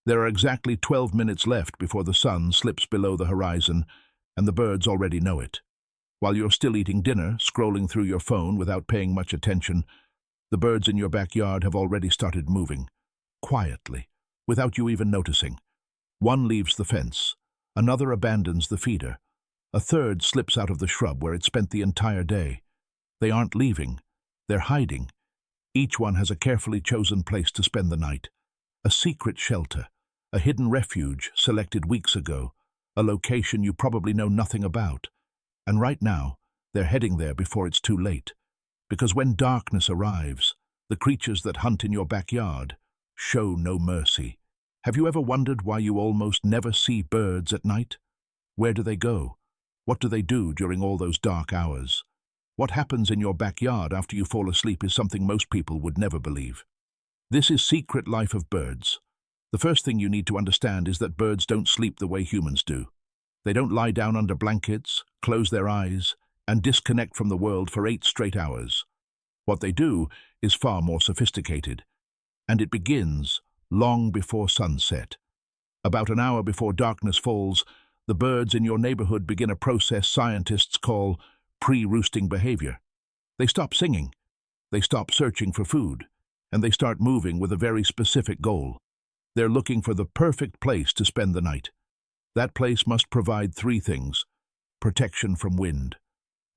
There are exactly 12 minutes left before the sun slips below the horizon, and the birds already know it. While you're still eating dinner, scrolling through your phone without paying much attention, the birds in your backyard have already started moving, quietly, without you even noticing. One leaves the fence, another abandons the feeder, a third slips out of the shrub where it spent the entire day. They aren't leaving, they're hiding. Each one has a carefully chosen place to spend the night, a secret shelter, a hidden refuge selected weeks ago, a location you probably know nothing about. And right now, they're heading there before it's too late. Because when darkness arrives, the creatures that hunt in your backyard show no mercy. Have you ever wondered why you almost never see birds at night? Where do they go? What do they do during all those dark hours? What happens in your backyard after you fall asleep is something most people would never believe. This is Secret Life of Birds. The first thing you need to understand is that birds don't sleep the way humans do. They don't lie down under blankets, close their eyes, and disconnect from the world for 8 straight hours. What they do is far more sophisticated, and it begins long before sunset. About an hour before darkness falls, the birds in your neighborhood begin a process scientists call pre-roosting behavior. They stop singing, they stop searching for food, and they start moving with a very specific goal. They're looking for the perfect place to spend the night. That place must provide 3 things: protection from wind,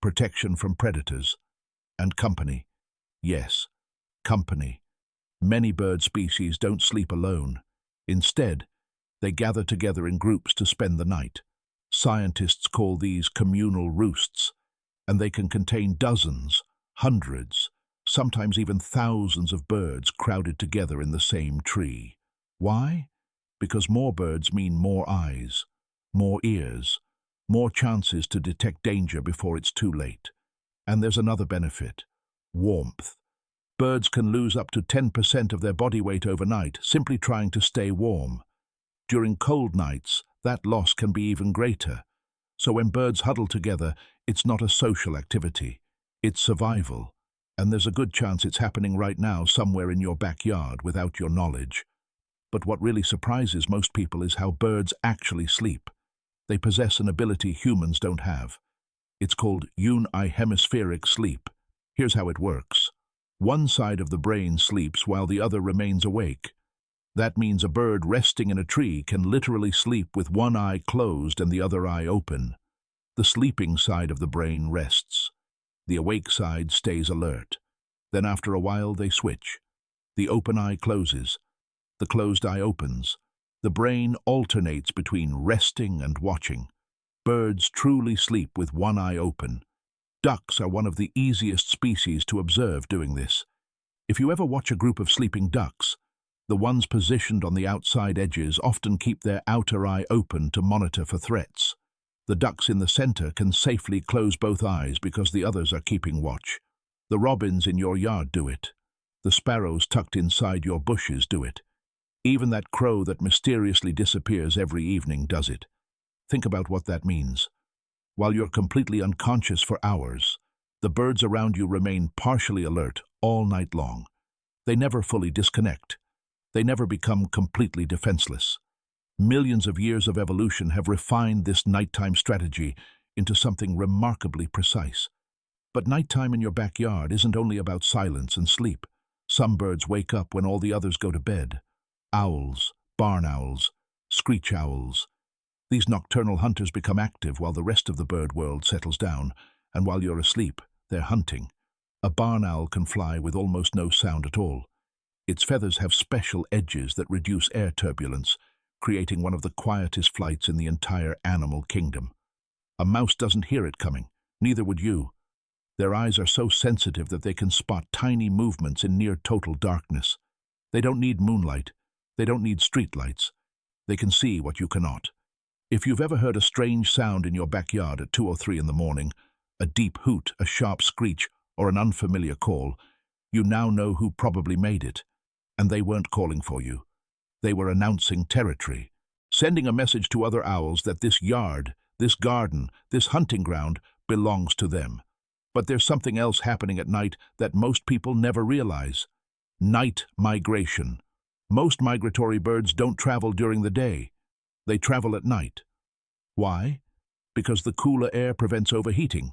protection from predators, and company. Yes, company. Many bird species don't sleep alone. Instead, they gather together in groups to spend the night. Scientists call these communal roosts, and they can contain dozens, hundreds, sometimes even thousands of birds crowded together in the same tree. Why? Because more birds mean more eyes, more ears, more chances to detect danger before it's too late. And there's another benefit: warmth. Birds can lose up to 10% of their body weight overnight simply trying to stay warm. During cold nights, that loss can be even greater. So when birds huddle together, it's not a social activity, it's survival. And there's a good chance it's happening right now somewhere in your backyard without your knowledge. But what really surprises most people is how birds actually sleep. They possess an ability humans don't have. It's called unihemispheric sleep. Here's how it works. One side of the brain sleeps while the other remains awake. That means a bird resting in a tree can literally sleep with one eye closed and the other eye open. The sleeping side of the brain rests. The awake side stays alert. Then after a while they switch. The open eye closes. The closed eye opens. The brain alternates between resting and watching. Birds truly sleep with one eye open. Ducks are one of the easiest species to observe doing this. If you ever watch a group of sleeping ducks, the ones positioned on the outside edges often keep their outer eye open to monitor for threats. The ducks in the center can safely close both eyes because the others are keeping watch. The robins in your yard do it. The sparrows tucked inside your bushes do it. Even that crow that mysteriously disappears every evening does it. Think about what that means. While you're completely unconscious for hours, the birds around you remain partially alert all night long. They never fully disconnect. They never become completely defenseless. Millions of years of evolution have refined this nighttime strategy into something remarkably precise. But nighttime in your backyard isn't only about silence and sleep. Some birds wake up when all the others go to bed. Owls, barn owls, screech owls. These nocturnal hunters become active while the rest of the bird world settles down, and while you're asleep, they're hunting. A barn owl can fly with almost no sound at all. Its feathers have special edges that reduce air turbulence, creating one of the quietest flights in the entire animal kingdom. A mouse doesn't hear it coming, neither would you. Their eyes are so sensitive that they can spot tiny movements in near total darkness. They don't need moonlight. They don't need streetlights. They can see what you cannot. If you've ever heard a strange sound in your backyard at 2 or 3 in the morning, a deep hoot, a sharp screech, or an unfamiliar call, you now know who probably made it. And they weren't calling for you. They were announcing territory, sending a message to other owls that this yard, this garden, this hunting ground belongs to them. But there's something else happening at night that most people never realize. Night migration. Most migratory birds don't travel during the day. They travel at night. Why? Because the cooler air prevents overheating,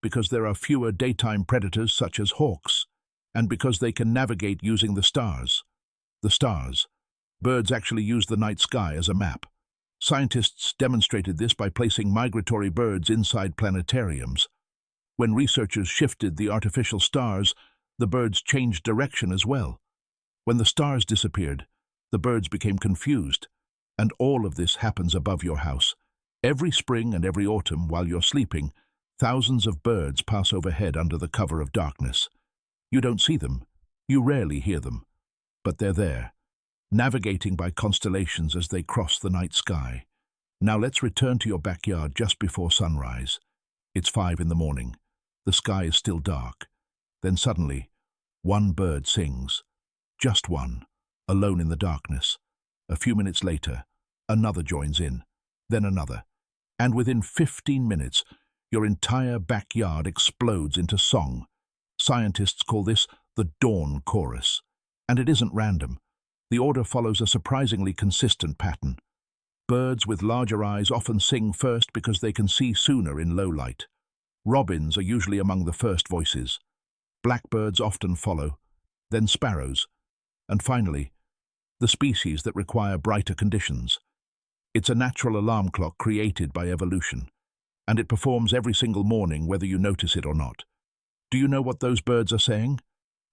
because there are fewer daytime predators such as hawks, and because they can navigate using the stars. The stars. Birds actually use the night sky as a map. Scientists demonstrated this by placing migratory birds inside planetariums. When researchers shifted the artificial stars, the birds changed direction as well. When the stars disappeared, the birds became confused. And all of this happens above your house. Every spring and every autumn, while you're sleeping, thousands of birds pass overhead under the cover of darkness. You don't see them. You rarely hear them. But they're there, navigating by constellations as they cross the night sky. Now let's return to your backyard just before sunrise. It's 5 in the morning. The sky is still dark. Then suddenly, one bird sings. Just one, alone in the darkness. A few minutes later, another joins in, then another. And within 15 minutes, your entire backyard explodes into song. Scientists call this the dawn chorus. And it isn't random. The order follows a surprisingly consistent pattern. Birds with larger eyes often sing first because they can see sooner in low light. Robins are usually among the first voices. Blackbirds often follow, then sparrows, and finally, the species that require brighter conditions. It's a natural alarm clock created by evolution, and it performs every single morning whether you notice it or not. Do you know what those birds are saying?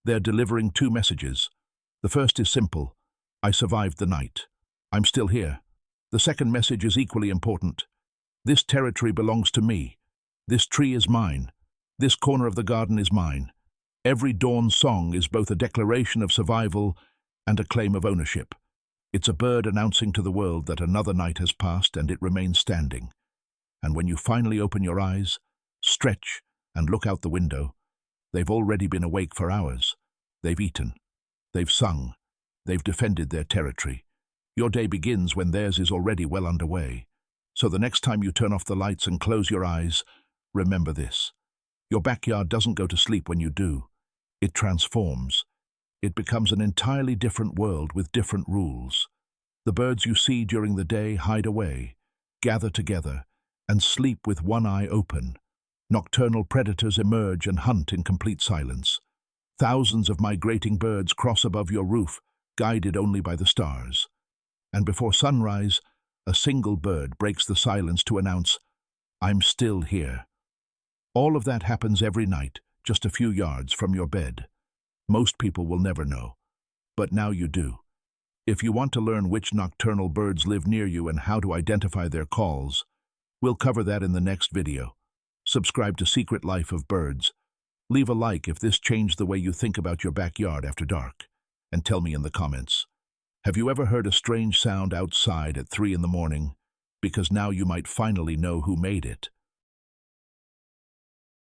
They're delivering 2 messages. The first is simple: I survived the night. I'm still here. The second message is equally important. This territory belongs to me. This tree is mine. This corner of the garden is mine. Every dawn song is both a declaration of survival and a claim of ownership. It's a bird announcing to the world that another night has passed and it remains standing. And when you finally open your eyes, stretch, and look out the window, they've already been awake for hours. They've eaten. They've sung. They've defended their territory. Your day begins when theirs is already well underway. So the next time you turn off the lights and close your eyes, remember this. Your backyard doesn't go to sleep when you do. It transforms. It becomes an entirely different world with different rules. The birds you see during the day hide away, gather together, and sleep with one eye open. Nocturnal predators emerge and hunt in complete silence. Thousands of migrating birds cross above your roof, guided only by the stars. And before sunrise, a single bird breaks the silence to announce, I'm still here. All of that happens every night, just a few yards from your bed. Most people will never know, but now you do. If you want to learn which nocturnal birds live near you and how to identify their calls, we'll cover that in the next video. Subscribe to Secret Life of Birds. Leave a like if this changed the way you think about your backyard after dark, and tell me in the comments. Have you ever heard a strange sound outside at 3 in the morning? Because now you might finally know who made it.